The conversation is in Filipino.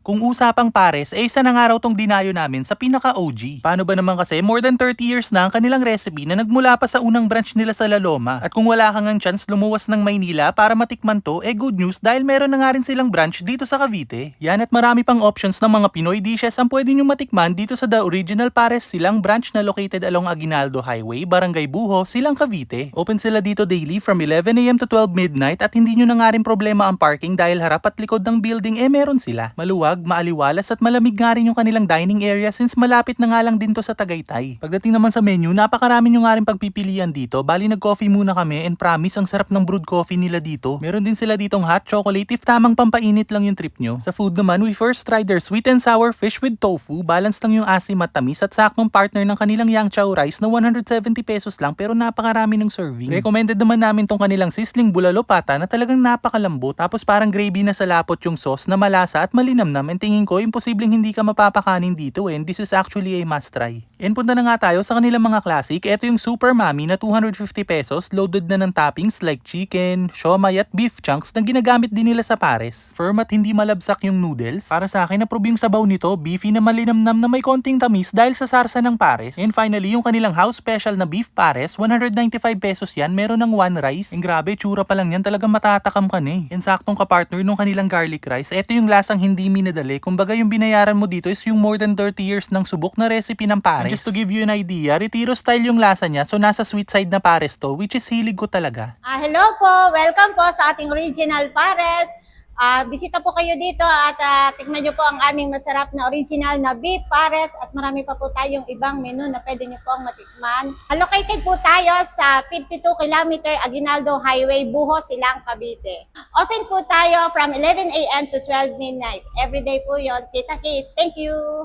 Kung usapang pares, isa na nga raw tong dinayo namin sa pinaka-OG. Paano ba naman kasi more than 30 years na ang kanilang recipe na nagmula pa sa unang branch nila sa La Loma. At kung wala kang ang chance lumuwas ng Maynila para matikman to, good news dahil meron na nga rin silang branch dito sa Cavite. Yan at marami pang options ng mga Pinoy dishes ang pwede nyo matikman dito sa The Original Pares Silang branch na located along Aguinaldo Highway, Barangay Buho, Silang Cavite. Open sila dito daily from 11 AM to 12 midnight at hindi nyo na nga rin problema ang parking dahil harap at likod ng building meron sila. Maluwag, maaliwalas at malamig nga rin yung kanilang dining area since malapit na nga lang din to sa Tagaytay. Pagdating naman sa menu, napakarami nyo nga rin pagpipilian dito. Bali nag-coffee muna kami and promise ang sarap ng brewed coffee nila dito. Meron din sila ditong hot chocolate if tamang pampainit lang yung trip nyo. Sa food naman, we first tried their sweet and sour fish with tofu. Balance lang yung asim at tamis at saktong partner ng kanilang yang chow rice na 170 pesos lang pero napakarami ng serving. Recommended naman namin tong kanilang sizzling bulalo pata na talagang napakalambot. Tapos parang gravy na sa lapot yung sauce na malasa at malinamnam. And tingin ko, imposibleng hindi ka mapapakanin dito and this is actually a must try. And punta na nga tayo sa kanilang mga classic. Ito yung Super Mami na 250 pesos, loaded na ng toppings like chicken, siomay at beef chunks na ginagamit din nila sa pares. Firm at hindi malabsak yung noodles. Para sa akin, approve yung sabaw nito, beefy na malinamnam na may konting tamis dahil sa sarsa ng pares. And finally, yung kanilang house special na beef pares, 195 pesos yan, meron ng one rice. And grabe, tsura pa lang yan, talagang matatakam ka na eh. And saktong kapartner nung kanilang garlic rice, ito yung lasang hindi minadali. Kumbaga yung binayaran mo dito is yung more than 30 years ng subok na recipe ng pares. And just to give you an idea, retiro style yung lasa niya, so nasa sweet side na pares to, which is hilig ko talaga. Hello po, welcome po sa ating original pares. Bisita po kayo dito at tikman nyo po ang aming masarap na original na beef pares at marami pa po tayong ibang menu na pwede nyo pong matikman. Located po tayo sa 52 km Aguinaldo Highway, Buho, Silang, Cavite. Open po tayo from 11 AM to 12 midnight. Everyday po yon. Kita kits. Thank you!